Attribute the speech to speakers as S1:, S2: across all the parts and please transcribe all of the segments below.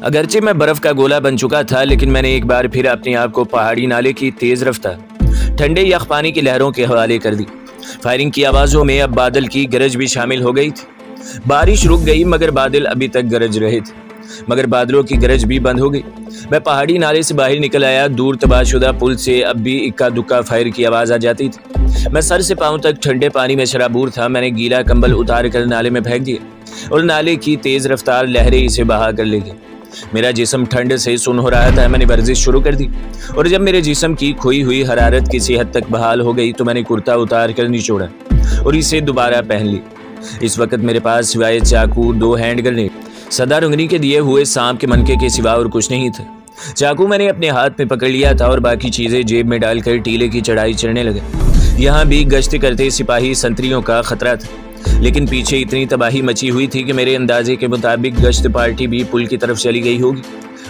S1: अगरचे मैं बर्फ का गोला बन चुका था, लेकिन मैंने एक बार फिर अपने आप को पहाड़ी नाले की तेज रफ्तार, ठंडे यख पानी की लहरों के हवाले कर दी। फायरिंग की आवाज़ों में अब बादल की गरज भी शामिल हो गई थी। बारिश रुक गई मगर बादल अभी तक गरज रहे थे, मगर बादलों की गरज भी बंद हो गई। मैं पहाड़ी नाले से बाहर निकल आया। दूर तबाहशुदा पुल से अब भी इक्का दुक्का फायर की आवाज़ आ जाती थी। मैं सर से पांव तक ठंडे पानी में शराबूर था। मैंने गीला कंबल उतार कर नाले में फेंक दिया और नाले की तेज़ रफ्तार लहरें इसे बहा कर ले गई। मेरा जिस्म ठंड से सुन्न हो रहा था। मैंने वर्जिश शुरू कर दी और जब मेरे जिस्म की खोई हुई हरारत किसी हद तक बहाल हो गई तो मैंने कुर्ता उतार कर निचोड़ा और इसे दोबारा पहन ली। इस वक्त मेरे पास सिवाय चाकू, 2 हैंड ग्रेनेड, सदा रुंगनी के दिए हुए सांप के मनके के सिवा और कुछ नहीं था। चाकू मैंने अपने हाथ में पकड़ लिया था और बाकी चीज़ें जेब में डालकर टीले की चढ़ाई चढ़ने लगे। यहाँ भी गश्त करते सिपाही संतरियों का खतरा था, लेकिन पीछे इतनी तबाही मची हुई थी कि मेरे अंदाजे के मुताबिक गश्त पार्टी भी पुल की तरफ चली गई होगी।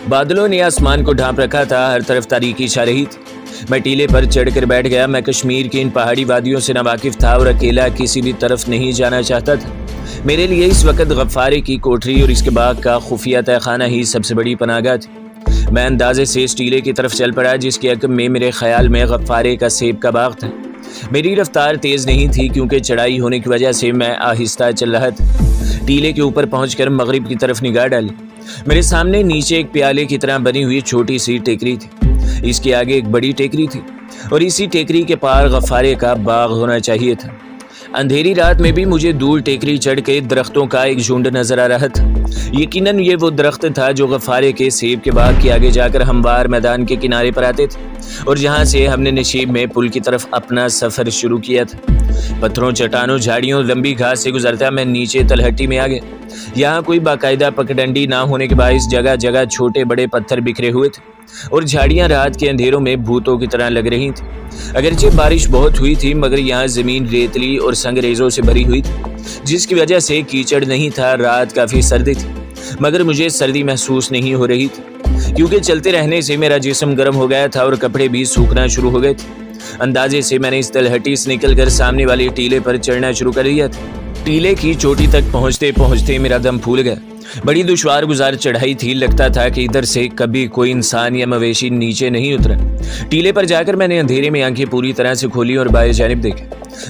S1: बादलों ने आसमान को ढांप रखा था, हर तरफ तारीकी छा रही थी। मैं टीले पर चढ़कर बैठ गया। मैं कश्मीर की इन पहाड़ी वादियों से नावाकिफ था और अकेला किसी भी तरफ नहीं जाना चाहता था। मेरे लिए इस वक्त गफ्फारे की कोठरी और इसके बाग का खुफिया तहखाना ही सबसे बड़ी पनाहगाह थी। मैं अंदाजे से इस टीले की तरफ चल पड़ा जिसके अक़ब में मेरे ख्याल में गफ्फारे का सेब का बाग था। मेरी रफ्तार तेज़ नहीं थी क्योंकि चढ़ाई होने की वजह से मैं आहिस्ता चल रहा था। टीले के ऊपर पहुंचकर मगरिब की तरफ निगाह डाली। मेरे सामने नीचे एक प्याले की तरह बनी हुई छोटी सी टेकरी थी। इसके आगे एक बड़ी टेकरी थी और इसी टेकरी के पार गफ्फारे का बाग होना चाहिए था। अंधेरी रात में भी मुझे दूर टेकरी चढ़ के दरख्तों का एक झुंड नजर आ रहा था। यकीनन ये वो दरख्त था जो गफ्फारे के सेब के बाग के आगे जाकर हमवार मैदान के किनारे पर आते थे और जहाँ से हमने नशीब में पुल की तरफ अपना सफ़र शुरू किया था। पत्थरों, चट्टानों, झाड़ियों, लंबी घास से गुजरता मैं नीचे तलहटी में आ गया। यहाँ कोई बाकायदा पगडंडी ना होने के बायस जगह जगह छोटे बड़े पत्थर बिखरे हुए थे और झाड़ियाँ रात के अंधेरों में भूतों की तरह लग रही थी। अगरचे बारिश बहुत हुई थी मगर यहाँ ज़मीन रेतली और संगरेज़ों से भरी हुई थी, जिसकी वजह से कीचड़ नहीं था। रात काफ़ी सर्दी थी मगर मुझे सर्दी महसूस नहीं हो रही थी क्योंकि चलते रहने से मेरा जिस्म गर्म हो गया था और कपड़े भी सूखना शुरू हो गए थे। अंदाजे से मैंने इस तलहटी से निकलकर सामने वाले टीले पर चढ़ना शुरू कर दिया था। टीले की चोटी तक पहुँचते पहुँचते मेरा दम फूल गया। बड़ी दुश्वार गुजार चढ़ाई थी। लगता था कि इधर से कभी कोई इंसान या मवेशी नीचे नहीं उतरा। टीले पर जाकर मैंने अंधेरे में आंखें पूरी तरह से खोली और बाएं जानिब देखे।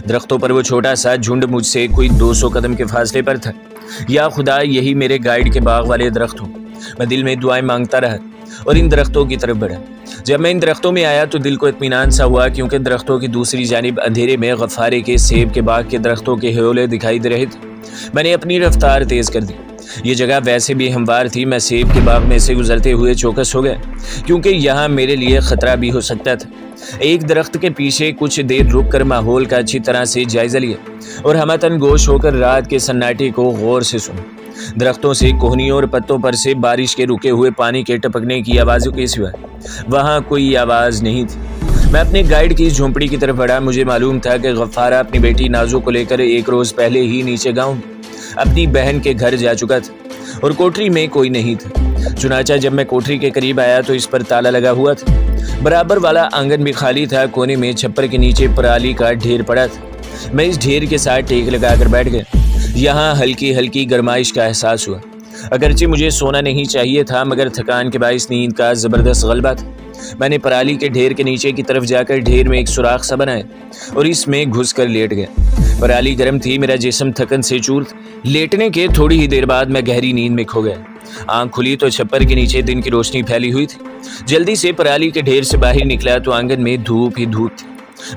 S1: दरख्तों पर वो छोटा सा झुंड मुझसे कोई 200 कदम के फासले पर था। या खुदा, यही मेरे गाइड के बाग वाले दरख्त हों। मैं दिल में दुआएं मांगता रहा और इन दरख्तों की तरफ बढ़ा। जब मैं इन दरख्तों में आया तो दिल को इत्मीनान सा हुआ क्योंकि दरख्तों की दूसरी जानिब अंधेरे में गफ्फारे के सेब के बाग के दरख्तों के ह्योले दिखाई दे रहे थे। मैंने अपनी रफ्तार तेज़ कर दी। ये जगह वैसे भी हमवार थी। मैं सेब के बाग में से गुजरते हुए चौकस हो गया क्योंकि यहाँ मेरे लिए ख़तरा भी हो सकता था। एक दरख्त के पीछे कुछ देर रुक कर माहौल का अच्छी तरह से जायज़ा लिया और हमतन गोश होकर रात के सन्नाटे को गौर से सुना। दरख्तों से, कोहनियों और पत्तों पर से बारिश के रुके हुए पानी के टपकने की आवाज़ों के सिवा वहाँ कोई आवाज़ नहीं थी। मैं अपने गाइड की झोंपड़ी की तरफ बढ़ा। मुझे मालूम था कि गफ्फारा अपनी बेटी नाजो को लेकर एक रोज़ पहले ही नीचे गाँव अपनी बहन के घर जा चुका था और कोठरी में कोई नहीं था। चुनाचा जब मैं कोठरी के करीब आया तो इस पर ताला लगा हुआ था। बराबर वाला आंगन भी खाली था। कोने में छप्पर के नीचे पराली का ढेर पड़ा था। मैं इस ढेर के साथ टेक लगाकर बैठ गया। यहाँ हल्की हल्की गर्माइश का एहसास हुआ। अगरचे मुझे सोना नहीं चाहिए था मगर थकान के बायस नींद का ज़बरदस्त गलबा था। मैंने पराली के ढेर के नीचे की तरफ जाकर ढेर में एक सुराख सा बनाया और इसमें घुसकर लेट गया। पराली गर्म थी, मेरा जिस्म थकन से चूर। लेटने के थोड़ी ही देर बाद मैं गहरी नींद में खो गया। आंख खुली तो छप्पर के नीचे दिन की रोशनी फैली हुई थी। जल्दी से पराली के ढेर से बाहर निकला तो आंगन में धूप ही धूप थी।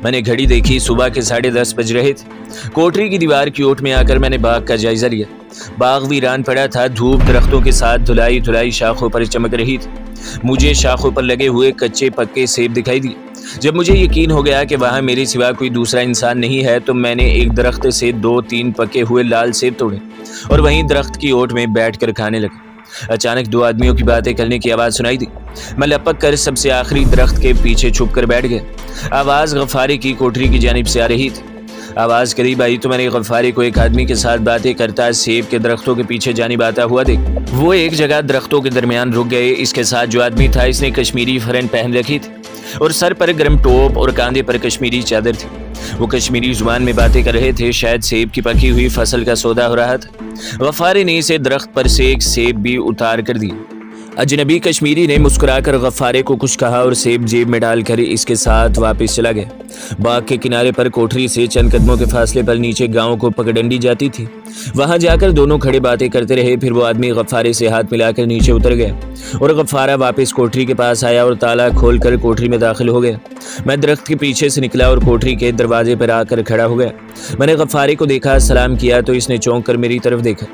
S1: मैंने घड़ी देखी, सुबह के 10:30 बज रहे थे। कोठरी की दीवार की ओट में आकर मैंने बाग का जायजा लिया। बाग वीरान पड़ा था। धूप दरख्तों के साथ धुलाई धुलाई शाखों पर चमक रही थी। मुझे शाखों पर लगे हुए कच्चे पक्के सेब दिखाई दिए। जब मुझे यकीन हो गया कि वहाँ मेरे सिवा कोई दूसरा इंसान नहीं है तो मैंने एक दरख्त से 2-3 पके हुए लाल सेब तोड़े और वहीं दरख्त की ओट में बैठकर खाने लगे। अचानक 2 आदमियों की बातें करने की आवाज़ सुनाई दी। मैं लपक कर सबसे आखिरी दरख्त के पीछे छुप कर बैठ गया। आवाज़ गफ्फारे की कोठरी की जानिब से आ रही थी। आवाज़ करीब आई तो मैंने गफ्फारी को एक आदमी के साथ बातें करता सेब के दरख्तों के पीछे जानिब आता हुआ देखा। वो एक जगह दरख्तों के दरमियान रुक गए। इसके साथ जो आदमी था इसने कश्मीरी फरन पहन रखी थी और सर पर गर्म टोप और कांधे पर कश्मीरी चादर थी। वो कश्मीरी जुबान में बातें कर रहे थे। शायद सेब की पकी हुई फसल का सौदा हो रहा था। गफ्फारी ने इसे दरख्त पर से एक सेब भी उतार कर दिया। अजनबी कश्मीरी ने मुस्कुराकर गफ्फारे को कुछ कहा और सेब जेब में डालकर इसके साथ वापस चला गया। बाग के किनारे पर कोठरी से चंद कदमों के फासले पर नीचे गांव को पगडंडी जाती थी। वहां जाकर दोनों खड़े बातें करते रहे। फिर वो आदमी गफ्फारे से हाथ मिलाकर नीचे उतर गया और गफ्फारा वापस कोठरी के पास आया और ताला खोलकर कोठरी में दाखिल हो गया। मैं दरख्त के पीछे से निकला और कोठरी के दरवाजे पर आकर खड़ा हो गया। मैंने गफ्फारे को देखा, सलाम किया तो इसने चौंक कर मेरी तरफ देखा।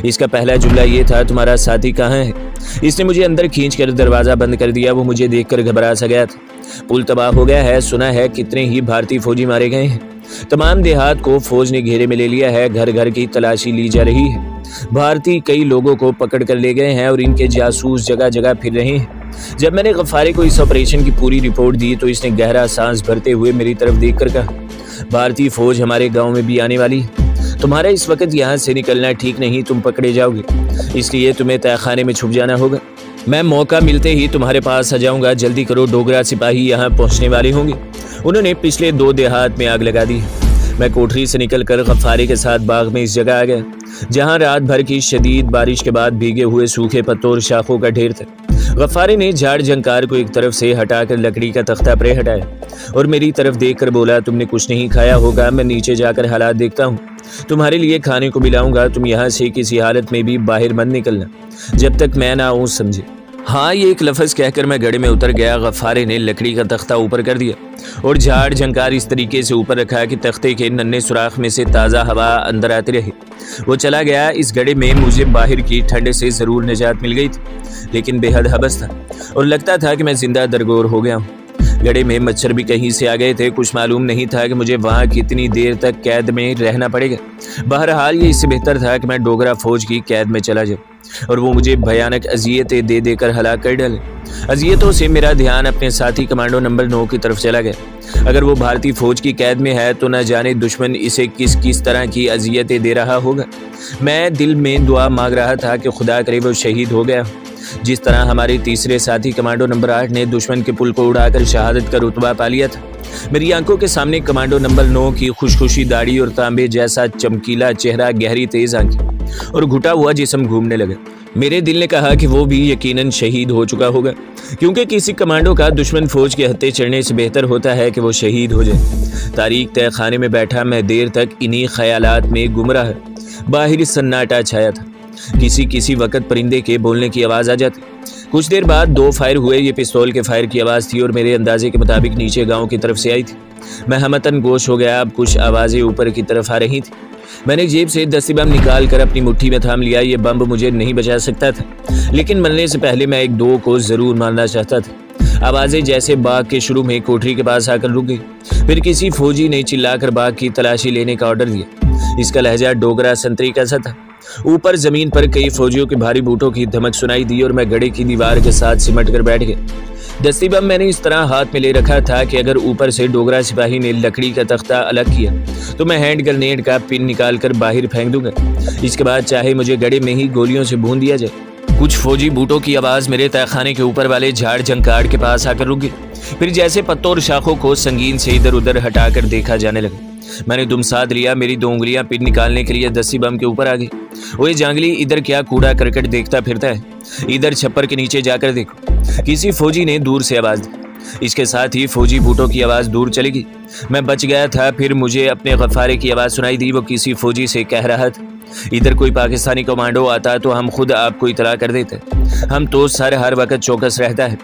S1: इसका पहला जुमला ये था, तुम्हारा साथी कहाँ है? इसने मुझे अंदर खींचकर दरवाज़ा बंद कर दिया। वो मुझे देखकर घबरा सा गया था। पुल तबाह हो गया है, सुना है कितने ही भारतीय फौजी मारे गए हैं। तमाम देहात को फौज ने घेरे में ले लिया है। घर घर की तलाशी ली जा रही है। भारतीय कई लोगों को पकड़ कर ले गए हैं और इनके जासूस जगह जगह फिर रहे हैं। जब मैंने गफ्फारे को इस ऑपरेशन की पूरी रिपोर्ट दी तो इसने गहरा सांस भरते हुए मेरी तरफ देखकर कहा, भारतीय फौज हमारे गाँव में भी आने वाली है। तुम्हारा इस वक्त यहाँ से निकलना ठीक नहीं, तुम पकड़े जाओगे, इसलिए तुम्हें तहखाने में छुप जाना होगा। मैं मौका मिलते ही तुम्हारे पास आ जाऊंगा। जल्दी करो, डोगरा सिपाही यहाँ पहुँचने वाले होंगे। उन्होंने पिछले 2 देहात में आग लगा दी। मैं कोठरी से निकलकर गफ्फारे के साथ बाग में इस जगह आ गया जहाँ रात भर की शदीद बारिश के बाद भीगे हुए सूखे पत्तों और शाखों का ढेर था। गफ्फारी ने झाड़ झंकार को एक तरफ से हटाकर लकड़ी का तख्ता परे हटाया और मेरी तरफ देखकर बोला, तुमने कुछ नहीं खाया होगा, मैं नीचे जाकर हालात देखता हूँ, तुम्हारे लिए खाने को मिलाऊंगा। तुम यहाँ से किसी हालत में भी बाहर मत निकलना जब तक मैं ना आऊँ, समझे? हाँ, ये एक लफ्ज़ कहकर मैं गड्ढे में उतर गया। गफ्फारे ने लकड़ी का तख्ता ऊपर कर दिया और झाड़ झंकार इस तरीके से ऊपर रखा कि तख्ते के नन्हे सुराख में से ताज़ा हवा अंदर आती रही। वो चला गया। इस गड्ढे में मुझे बाहर की ठंड से ज़रूर निजात मिल गई थी, लेकिन बेहद हबस था और लगता था कि मैं जिंदा दरगोर हो गया हूँ। गड्ढे में मच्छर भी कहीं से आ गए थे। कुछ मालूम नहीं था कि मुझे वहाँ कितनी देर तक कैद में रहना पड़ेगा। बहरहाल ये इससे बेहतर था कि मैं डोगरा फौज की कैद में चला जाऊँ और वो मुझे भयानक अजियतें दे देकर हलाक कर डाले। अजियतों से मेरा ध्यान अपने साथी कमांडो नंबर 9 की तरफ चला गया। अगर वो भारतीय फौज की कैद में है तो न जाने दुश्मन इसे किस किस तरह की अजियतें दे रहा होगा। मैं दिल में दुआ मांग रहा था कि खुदा करे वो शहीद हो गया। जिस तरह हमारे तीसरे साथी कमांडो नंबर 8 ने दुश्मन के पुल को उड़ाकर शहादत का रुतबा पा लिया था, मेरी आंखों के सामने कमांडो नंबर 9 की खुशखुशी दाढ़ी और तांबे जैसा चमकीला चेहरा, गहरी तेज आंखें और घुटा हुआ जिस्म घूमने लगा। मेरे दिल ने कहा कि वो भी यकीनन शहीद हो चुका होगा, क्योंकि किसी कमांडो का दुश्मन फौज के हत्थे चढ़ने से बेहतर होता है कि वो शहीद हो जाए। तारीख तय खाने में बैठा मैं देर तक इन्हीं ख्यालात में गुम रहा। बाहर सन्नाटा छाया था। किसी वक्त परिंदे के बोलने की आवाज़ आ जाती। कुछ देर बाद 2 फायर हुए। ये पिस्तौल के फायर की आवाज़ थी और मेरे अंदाजे के मुताबिक नीचे गांव की तरफ से आई थी। मैं हमतन गोश हो गया। अब कुछ आवाज़ें ऊपर की तरफ आ रही थी। मैंने जेब से दस्ती बम निकाल कर अपनी मुट्ठी में थाम लिया। ये बम मुझे नहीं बचा सकता था, लेकिन मरने से पहले मैं 1-2 को ज़रूर मारना चाहता था। आवाज़ें जैसे बाग के शुरू में कोठरी के पास आकर रुक गई। फिर किसी फौजी ने चिल्लाकर बाग की तलाशी लेने का ऑर्डर दिया। इसका लहजा डोगरा संतरी का सा था। ऊपर जमीन पर कई फौजियों के भारी बूटों की धमक सुनाई दी और मैं गड्ढे की दीवार के साथ सिमट कर बैठ गया। दस्ती बम मैंने इस तरह हाथ में ले रखा था कि अगर ऊपर से डोगरा सिपाही ने लकड़ी का तख्ता अलग किया तो मैं हैंड ग्रेनेड का पिन निकाल कर बाहर फेंक दूंगा। इसके बाद चाहे मुझे गड्ढे में ही गोलियों से भून दिया जाए। कुछ फौजी बूटों की आवाज़ मेरे तहखाने के ऊपर वाले झाड़ झंकाड़ के पास आकर रुक गई। फिर जैसे पत्तों और शाखों को संगीन से इधर उधर हटाकर देखा जाने लगा। मैंने दुम साध लिया। मेरी 2 उंगलियां पिन निकालने के लिए दस्ती बम के ऊपर आ गई। ओए जांगली, इधर क्या कूड़ा करकट देखता फिरता है? इधर छप्पर के नीचे जाकर देखो, किसी फौजी ने दूर से आवाज़ दी। इसके साथ ही फौजी बूटों की आवाज़ दूर चली गई। मैं बच गया था। फिर मुझे अपने गफ्फारे की आवाज़ सुनाई दी। वो किसी फौजी से कह रहा था, इधर कोई पाकिस्तानी कमांडो आता तो हम खुद आपको इतला कर देते। हम तो सर हर वक्त चौकस रहता है।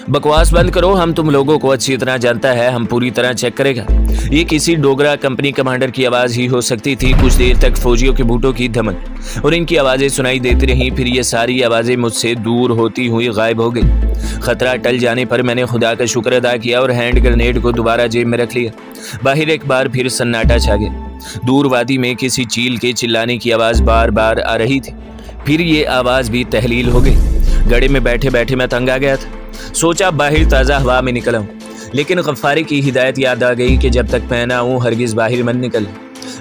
S1: बकवास बंद करो, हम तुम लोगों को अच्छी तरह जानता है, हम पूरी तरह चेक करेगा। ये किसी डोगरा कंपनी कमांडर की आवाज़ ही हो सकती थी। कुछ देर तक फौजियों के बूटों की धमक और इनकी आवाज़ें सुनाई देती रहीं। फिर ये सारी आवाज़ें मुझसे दूर होती हुई गायब हो गई। खतरा टल जाने पर मैंने खुदा का शुक्र अदा किया और हैंड ग्रेनेड को दोबारा जेब में रख लिया। बाहर एक बार फिर सन्नाटा छा गया। दूर वादी में किसी चील के चिल्लाने की आवाज़ बार बार आ रही थी। फिर ये आवाज़ भी तहलील हो गई। गड्ढे में बैठे बैठे मैं तंग आ गया था। सोचा बाहर ताज़ा हवा में निकला हूँ, लेकिन गफ्फारी की हिदायत याद आ गई कि जब तक मैं ना आऊँ हरगिज़ बाहर मत निकल।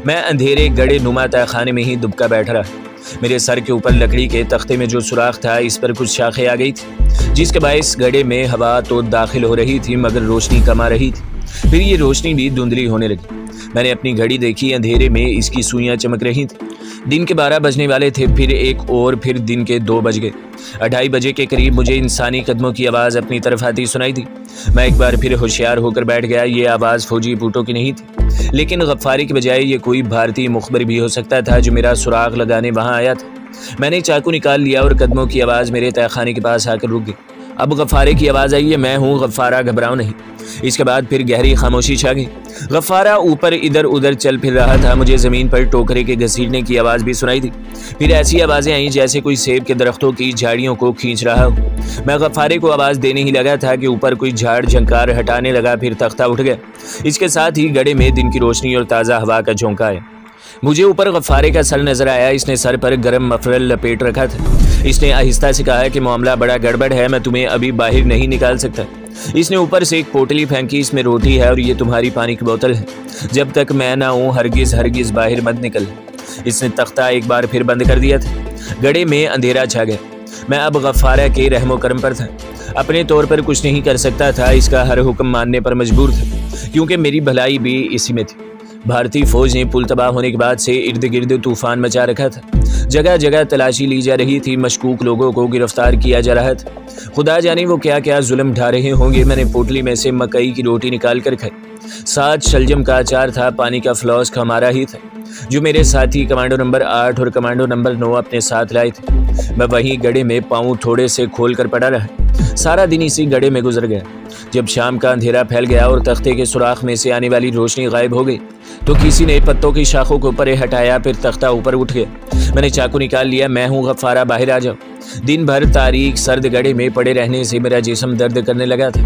S1: मैं अंधेरे गड़े नुमा तहखाने में ही दुबका बैठ रहा। मेरे सर के ऊपर लकड़ी के तख्ते में जो सुराख था, इस पर कुछ शाखें आ गई थी, जिसके बायस गड़े में हवा तो दाखिल हो रही थी मगर रोशनी कम आ रही थी। फिर ये रोशनी भी धुंधली होने लगी। मैंने अपनी घड़ी देखी, अंधेरे में इसकी सुइयां चमक रही थी। दिन के 12 बजने वाले थे, फिर एक और फिर दिन के 2 बज गए। 2:30 बजे के करीब मुझे इंसानी कदमों की आवाज़ अपनी तरफ आती सुनाई दी। मैं एक बार फिर होशियार होकर बैठ गया। ये आवाज़ फौजी बूटों की नहीं थी, लेकिन गफ्फारी की बजाय ये कोई भारतीय मुखबर भी हो सकता था जो मेरा सुराग लगाने वहाँ आया था। मैंने चाकू निकाल लिया और कदमों की आवाज़ मेरे तहखाने के पास आकर रुक गई। अब गफ्फारे की आवाज़ आई है, मैं हूँ गफ्फारा, घबराओ नहीं। इसके बाद फिर गहरी खामोशी छा गई। गफ्फारा ऊपर इधर उधर चल फिर रहा था। मुझे ज़मीन पर टोकरे के घसीटने की आवाज़ भी सुनाई दी। फिर ऐसी आवाज़ें आईं जैसे कोई सेब के दरख्तों की झाड़ियों को खींच रहा हो। मैं गफ्फारे को आवाज़ देने ही लगा था कि ऊपर कोई झाड़ झंकार हटाने लगा, फिर तख्ता उठ गया। इसके साथ ही गड़े में दिन की रोशनी और ताज़ा हवा का झोंका आया। मुझे ऊपर गफ्फारे का सर नजर आया। इसने सर पर गर्म मफरल लपेट रखा था। इसने आहिस्ता से कहा कि मामला बड़ा गड़बड़ है, मैं तुम्हें अभी बाहर नहीं निकाल सकता। इसने ऊपर से एक पोटली फेंकी, इसमें रोटी है और ये तुम्हारी पानी की बोतल है। जब तक मैं ना हूँ हरगिज़ हरगिज़ बाहर मत निकल। इसने तख्ता एक बार फिर बंद कर दिया था। गड़े में अंधेरा छा गया। मैं अब गफ्फारा के रहमो करम पर था। अपने तौर पर कुछ नहीं कर सकता था, इसका हर हुक्म मानने पर मजबूर था, क्योंकि मेरी भलाई भी इसी में थी। भारतीय फौज ने पुल तबाह होने के बाद से इर्द गिर्द तूफान मचा रखा था। जगह जगह तलाशी ली जा रही थी, मशकूक लोगों को गिरफ्तार किया जा रहा था। खुदा जाने वो क्या क्या जुल्म ढा रहे होंगे। मैंने पोटली में से मकई की रोटी निकाल कर खाई। साथ शलजम का अचार था। पानी का फ्लास्क हमारा ही था, जो मेरे साथी कमांडो नंबर 8 और कमांडो नंबर 9 अपने साथ लाए थे। मैं वहीं गड़े में पाँव थोड़े से खोल कर पड़ा रहा। सारा दिन इसी गड़े में गुजर गया। जब शाम का अंधेरा फैल गया और तख्ते के सुराख में से आने वाली रोशनी गायब हो गई, तो किसी ने पत्तों की शाखों को परे हटाया। फिर तख्ता ऊपर उठ गया। मैंने चाकू निकाल लिया। मैं हूँ गफ्फारा, बाहर आ जाओ। दिन भर तारीख सर्द गड़े में पड़े रहने से मेरा जिस्म दर्द करने लगा था।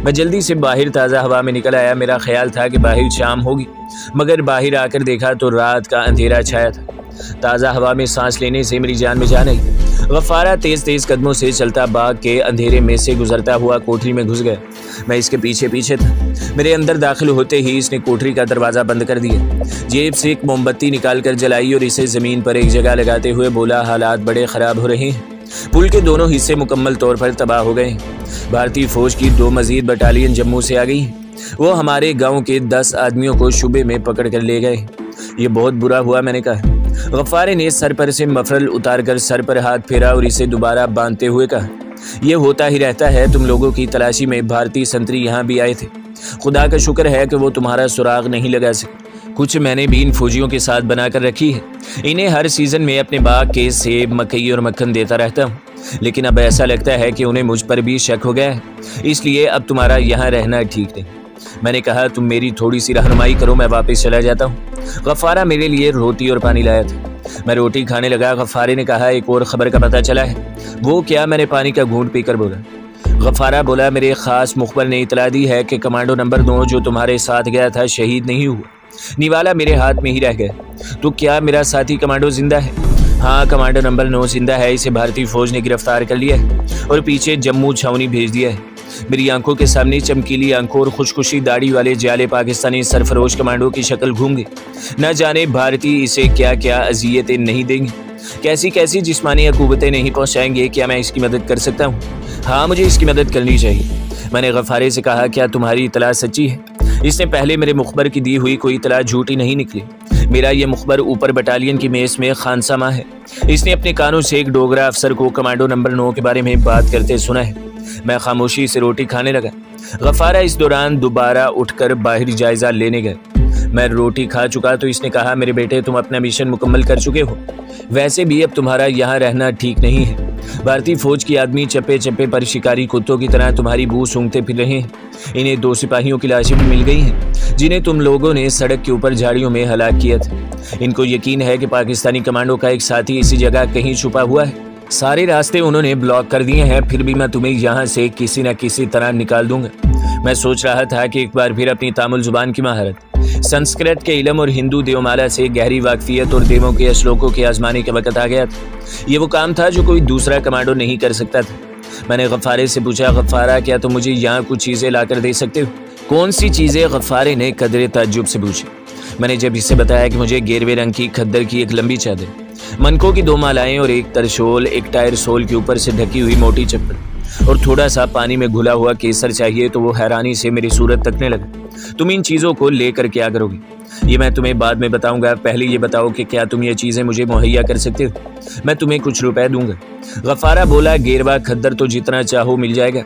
S1: मैं जल्दी से बाहर ताज़ा हवा में निकल आया। मेरा ख्याल था कि बाहर शाम होगी, मगर बाहर आकर देखा तो रात का अंधेरा छाया था। ताज़ा हवा में सांस लेने से मेरी जान में जान आई। गफ्फारा तेज़ तेज़ कदमों से चलता बाग के अंधेरे में से गुजरता हुआ कोठरी में घुस गया। मैं इसके पीछे पीछे था। मेरे अंदर दाखिल होते ही इसने कोठरी का दरवाज़ा बंद कर दिया। जेब से एक मोमबत्ती निकाल कर जलाई और इसे ज़मीन पर एक जगह लगाते हुए बोला, हालात बड़े ख़राब हो रहे हैं। पुल के दोनों हिस्से मुकम्मल तौर पर तबाह हो गए। भारतीय फ़ौज की 2 मज़ीद बटालियन जम्मू से आ गई। वो हमारे गाँव के 10 आदमियों को शुबे में पकड़ कर ले गए। ये बहुत बुरा हुआ, मैंने कहा। गफ्फारे ने सर पर से मफरल उतार कर सर पर हाथ फेरा और इसे दोबारा बांधते हुए कहा, यह होता ही रहता है। तुम लोगों की तलाशी में भारतीय संतरी यहाँ भी आए थे। खुदा का शुक्र है कि वो तुम्हारा सुराग नहीं लगा सके। कुछ मैंने भी इन फौजियों के साथ बनाकर रखी है। इन्हें हर सीज़न में अपने बाग के सेब, मकई और मक्खन देता रहता हूँ, लेकिन अब ऐसा लगता है कि उन्हें मुझ पर भी शक हो गया है। इसलिए अब तुम्हारा यहाँ रहना ठीक नहीं। मैंने कहा, तुम मेरी थोड़ी सी रहनुमाई करो, मैं वापस चला जाता हूँ। गफ्फारा मेरे लिए रोटी और पानी लाया था। मैं रोटी खाने लगा। गफ्फारे ने कहा, एक और ख़बर का पता चला है। वो क्या? मैंने पानी का घूंट पीकर बोला। गफ्फारा बोला, मेरे ख़ास मुखबर ने इतला दी है कि कमांडो नंबर 2 जो तुम्हारे साथ गया था शहीद नहीं हुआ। निवाला मेरे हाथ में ही रह गया। तो क्या मेरा साथी कमांडो जिंदा है? हाँ, कमांडो नंबर 9 जिंदा है। इसे भारतीय फौज ने गिरफ्तार कर लिया है और पीछे जम्मू छावनी भेज दिया है। मेरी आंखों के सामने चमकीली आंखों और खुशखुशी दाढ़ी वाले जाले पाकिस्तानी सरफरोश कमांडो की शक्ल घूम गई। न जाने भारतीय इसे क्या क्या अजियतें नहीं देंगे, कैसी कैसी जिस्मानी अकूबतें नहीं पहुँचाएंगे। क्या मैं इसकी मदद कर सकता हूँ? हाँ, मुझे इसकी मदद करनी चाहिए। मैंने गफ्फारे से कहा, क्या तुम्हारी इतला सच्ची है? इसने पहले मेरे मुखबर की दी हुई कोई इतला झूठी नहीं निकली। मेरा ये मुखबर ऊपर बटालियन की मेस में खानसामा है। इसने अपने कानों से एक डोगरा अफसर को कमांडो नंबर 9 के बारे में बात करते सुना है। मैं खामोशी से रोटी खाने लगा। गफ्फारा इस दौरान दोबारा उठकर बाहर जायजा लेने गए। मैं रोटी खा चुका तो इसने कहा, मेरे बेटे, तुम अपना मिशन मुकम्मल कर चुके हो। वैसे भी अब तुम्हारा यहाँ रहना ठीक नहीं है। भारतीय फौज की आदमी चप्पे चप्पे पर शिकारी कुत्तों की तरह तुम्हारी बू सूंघते फिर रहे हैं। इन्हें 2 सिपाहियों की लाशें भी मिल गई हैं, जिन्हें तुम लोगों ने सड़क के ऊपर झाड़ियों में हलाक किया था। इनको यकीन है कि पाकिस्तानी कमांडो का एक साथी इसी जगह कहीं छुपा हुआ है। सारे रास्ते उन्होंने ब्लॉक कर दिए हैं, फिर भी मैं तुम्हें यहाँ से किसी न किसी तरह निकाल दूंगा। मैं सोच रहा था कि एक बार फिर अपनी तामुल जुबान की महारत, संस्कृत के इल्म और हिंदू देवमाला से गहरी वाकफियत और देवों के श्लोकों के आजमाने का वक्त आ गया था। ये वो काम था जो कोई दूसरा कमांडो नहीं कर सकता था। मैंने गफ्फारे से पूछा, गफ्फारा, क्या तुम मुझे यहाँ कुछ चीज़ें ला कर दे सकते हो? कौन सी चीज़ें? गफ्फारे ने कदरे ताज्जुब से पूछी। मैंने जब इससे बताया कि मुझे गेरवे रंग की खद्दर की एक लंबी चादर, मनकों की 2 मालाएं और एक तरशोल, एक टायर सोल के ऊपर से ढकी हुई मोटी चप्पल और थोड़ा सा पानी में घुला हुआ केसर चाहिए तो वो हैरानी से मेरी सूरत तकने लगा। तुम इन चीज़ों को लेकर क्या करोगी? ये मैं तुम्हें बाद में बताऊंगा, पहले ये बताओ कि क्या तुम ये चीज़ें मुझे मुहैया कर सकते हो? मैं तुम्हें कुछ रुपए दूंगा। गफारा बोला, गेरवा खद्दर तो जितना चाहो मिल जाएगा।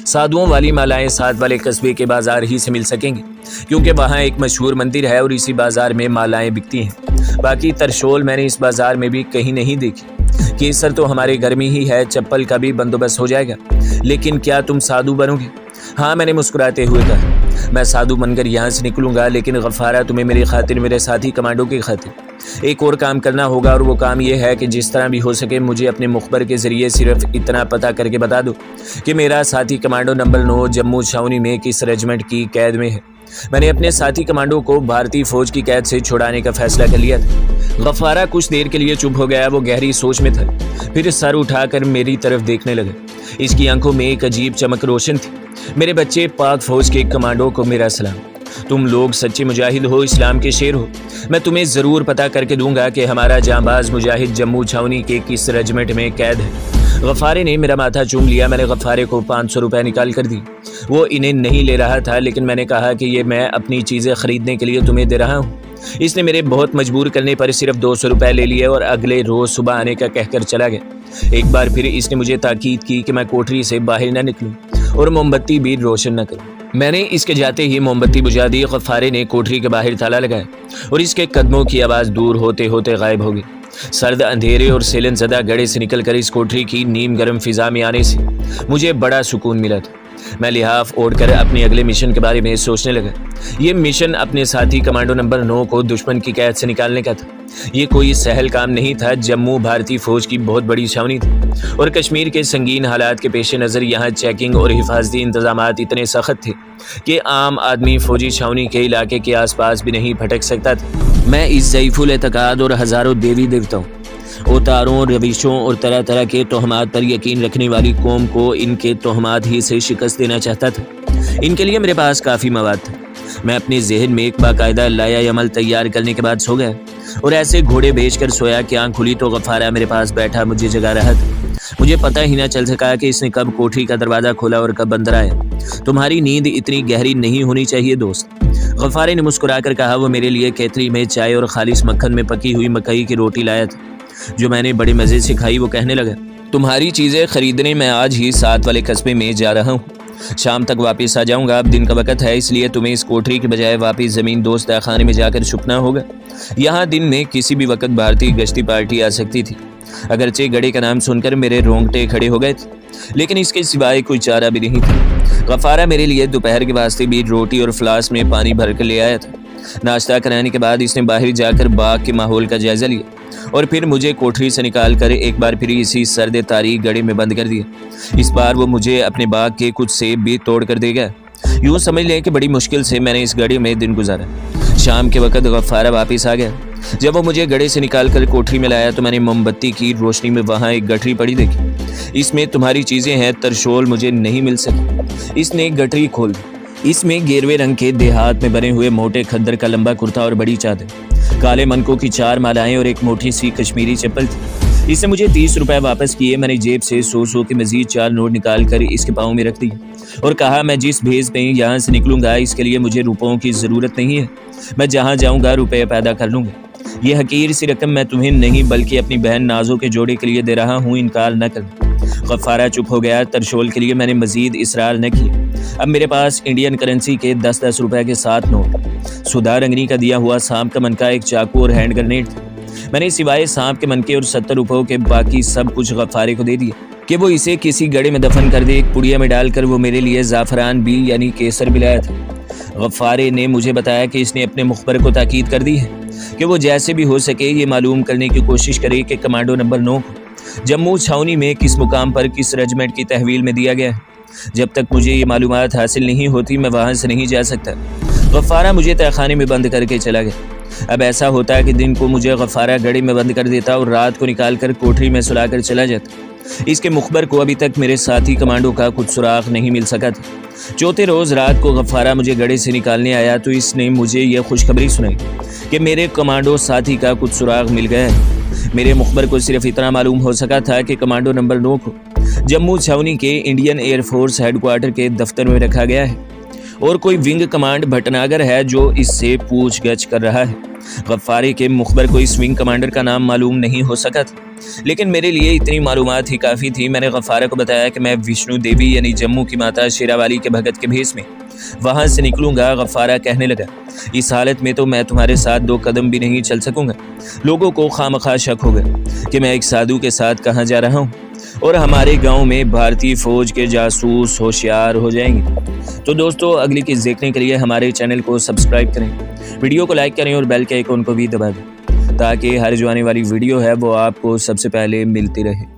S1: साधुओं वाली मालाएं साथ वाले कस्बे के बाजार ही से मिल सकेंगी, क्योंकि वहाँ एक मशहूर मंदिर है और इसी बाजार में मालाएं बिकती हैं। बाकी तरशोल मैंने इस बाजार में भी कहीं नहीं देखी। केसर तो हमारे घर में ही है, चप्पल का भी बंदोबस्त हो जाएगा। लेकिन क्या तुम साधु बनोगे? हाँ, मैंने मुस्कुराते हुए कहा, मैं साधु बनकर यहाँ से निकलूंगा, लेकिन गफारा तुम्हें मेरी खातिर, मेरे साथी कमांडो की खातिर एक और काम करना होगा, और वो काम ये है कि जिस तरह भी हो सके मुझे अपने मुखबर के ज़रिए सिर्फ इतना पता करके बता दो कि मेरा साथी कमांडो नंबर 9 जम्मू छावनी में किस रेजिमेंट की कैद में है। मैंने अपने साथी कमांडो को भारतीय फौज की कैद से छुड़ाने का फैसला कर लिया था। गफारा कुछ देर के लिए चुप हो गया, वो गहरी सोच में था, फिर सर उठाकर मेरी तरफ देखने लगा। इसकी आंखों में एक अजीब चमक रोशन थी। मेरे बच्चे, पाक फौज के कमांडो को मेरा सलाम। तुम लोग सच्चे मुजाहिद हो, इस्लाम के शेर हो। मैं तुम्हें ज़रूर पता करके दूंगा कि हमारा जांबाज मुजाहिद जम्मू छावनी के किस रेजिमेंट में कैद है। गफारे ने मेरा माथा चूम लिया। मैंने गफारे को 500 रुपये निकाल कर दी। वो इन्हें नहीं ले रहा था, लेकिन मैंने कहा कि ये मैं अपनी चीज़ें खरीदने के लिए तुम्हें दे रहा हूँ। इसने मेरे बहुत मजबूर करने पर सिर्फ 200 रुपये ले लिए और अगले रोज़ सुबह आने का कहकर चला गया। एक बार फिर इसने मुझे ताकीद की कि मैं कोठरी से बाहर न निकलूं और मोमबत्ती भी रोशन न करूं। मैंने इसके जाते ही मोमबत्ती बुझा दी। गफारे ने कोठरी के बाहर ताला लगाया और इसके कदमों की आवाज़ दूर होते होते गायब हो गई। सर्द अंधेरे और सेलन ज़दा गड़े से निकलकर इस कोठरी की नीम गर्म फिजा में आने से मुझे बड़ा सुकून मिला था। मैं लिहाफ ओढ़कर अपने अगले मिशन के बारे में सोचने लगा। ये मिशन अपने साथी कमांडो नंबर 9 को दुश्मन की कैद से निकालने का था। ये कोई सहल काम नहीं था। जम्मू भारतीय फौज की बहुत बड़ी छावनी थी और कश्मीर के संगीन हालात के पेश नज़र यहाँ चेकिंग और हिफाजती इंतजामात इतने सख्त थे कि आम आदमी फौजी छावनी के इलाके के आसपास भी नहीं भटक सकता था। मैं इस ज़ईफुल एतकाद और हज़ारों देवी देवताओं, उतारों, रविशों और तरह तरह के तोहमात पर यकीन रखने वाली कौम को इनके तोहमात ही से शिकस्त देना चाहता था। इनके लिए मेरे पास काफ़ी मवाद था। मैं अपने जहन में एक बाकायदा लाया अमल तैयार करने के बाद सो गया और ऐसे घोड़े बेचकर सोया कि आँख खुली तो गफारा मेरे पास बैठा मुझे जगा रहा था। मुझे पता ही ना चल सका कि इसने कब कोठरी का दरवाज़ा खोला और कब अंदर आया। तुम्हारी नींद इतनी गहरी नहीं होनी चाहिए दोस्त, गफारे ने मुस्कुराकर कहा। वो मेरे लिए केतली में चाय और खालिस मक्खन में पकी हुई मकई की रोटी लाया था जो मैंने बड़े मज़े से खाई। वो कहने लगा, तुम्हारी चीज़ें खरीदने मैं आज ही साथ वाले कस्बे में जा रहा हूँ। शाम तक वापस आ जाऊँगा। अब दिन का वक्त है, इसलिए तुम्हें इस कोठरी के बजाय वापस ज़मीन दोस्त खाने में जाकर छुपना होगा। यहाँ दिन में किसी भी वक्त भारतीय गश्ती पार्टी आ सकती थी। अगरचे गड़े का नाम सुनकर मेरे रोंगटे खड़े हो गए थे, लेकिन इसके सिवाय कोई चारा भी नहीं था। गफारा मेरे लिए दोपहर के वास्ते भी रोटी और फ्लास्क में पानी भर कर ले आया था। नाश्ता कराने के बाद इसने बाहर जाकर बाग के माहौल का जायजा लिया और फिर मुझे कोठरी से निकाल कर एक बार फिर इसी सर्द तारीख गड़े में बंद कर दिया। इस बार वो मुझे अपने बाग के कुछ सेब भी तोड़ कर देगा। यूँ समझ लें कि बड़ी मुश्किल से मैंने इस गड़े में दिन गुजारा। शाम के वक्त गफारा वापस आ गया। जब वो मुझे गड़े से निकाल कर कोठरी में लाया तो मैंने मोमबत्ती की रोशनी में वहाँ एक गठरी पड़ी देखी। इसमें तुम्हारी चीज़ें हैं, तरशोल मुझे नहीं मिल सकी। इसने गठरी खोल दी। इसमें गेरवे रंग के देहात में बने हुए मोटे खद्दर का लंबा कुर्ता और बड़ी चादर, काले मनकों की 4 मालाएं और एक मोटी सी कश्मीरी चप्पल थी। इसने मुझे 30 रुपए वापस किए। मैंने जेब से 100 के मजीद 4 नोट निकाल कर इसके पाँव में रख दिए और कहा, मैं जिस भेज में यहाँ से निकलूंगा इसके लिए मुझे रुपयों की ज़रूरत नहीं है। मैं जहाँ जाऊँगा रुपये पैदा कर लूँगा। ये हकीर सी रकम मैं तुम्हें नहीं बल्कि अपनी बहन नाजो के जोड़े के लिए दे रहा हूँ, इनकार न करना। गफारा चुप हो गया। तरशोल के लिए मैंने मजीद इसरार न किया। अब मेरे पास इंडियन करेंसी के 10-10 रुपए के 7 नोट, सुधा रंगनी का दिया हुआ सांप का मनका, एक चाकू और हैंड ग्रेनेड था। मैंने सिवाय सांप के मनके और 70 रुपयों के बाकी सब कुछ गफारे को दे दिया कि वो इसे किसी गड़े में दफन कर दे। एक पुड़िया में डालकर वो मेरे लिए ज़ाफ़रान भी यानी केसर भी लाया था। गफारे ने मुझे बताया कि इसने अपने मुखबर को ताकीद कर दी है कि वो जैसे भी हो सके ये मालूम करने की कोशिश करे कि कमांडो नंबर 9 जम्मू छावनी में किस मुकाम पर किस रेजिमेंट की तहवील में दिया गया है। जब तक मुझे ये मालूमात हासिल नहीं होती मैं वहाँ से नहीं जा सकता। गफारा मुझे तहखाने में बंद करके चला गया। अब ऐसा होता है कि दिन को मुझे गफारा गड़ी में बंद कर देता और रात को निकाल कर कोठरी में सुला कर चला जाता। इसके मुखबर को अभी तक मेरे साथी कमांडो का कुछ सुराग नहीं मिल सका था। चौथे रोज़ रात को गफ्फारा मुझे गड्ढे से निकालने आया तो इसने मुझे यह खुशखबरी सुनाई कि मेरे कमांडो साथी का कुछ सुराग मिल गया है। मेरे मुखबर को सिर्फ इतना मालूम हो सका था कि कमांडो नंबर 9 को जम्मू छावनी के इंडियन एयरफोर्स हेडक्वार्टर के दफ्तर में रखा गया है और कोई विंग कमांड भटनागर है जो इससे पूछगछ कर रहा है। गफ्फारे के मुखबर को इस विंग कमांडर का नाम मालूम नहीं हो सका था, लेकिन मेरे लिए इतनी मालूमात ही काफ़ी थी। मैंने गफ्फारा को बताया कि मैं विष्णु देवी यानी जम्मू की माता शेरावाली के भगत के भेष में वहाँ से निकलूँगा। गफ्फारा कहने लगा, इस हालत में तो मैं तुम्हारे साथ 2 कदम भी नहीं चल सकूँगा। लोगों को खामखा शक होगा कि मैं एक साधु के साथ कहाँ जा रहा हूँ और हमारे गांव में भारतीय फ़ौज के जासूस होशियार हो जाएंगे। तो दोस्तों, अगली चीज़ देखने के लिए हमारे चैनल को सब्सक्राइब करें, वीडियो को लाइक करें और बेल के आइकन को भी दबा दें ताकि हर जो आने वाली वीडियो है वो आपको सबसे पहले मिलती रहे।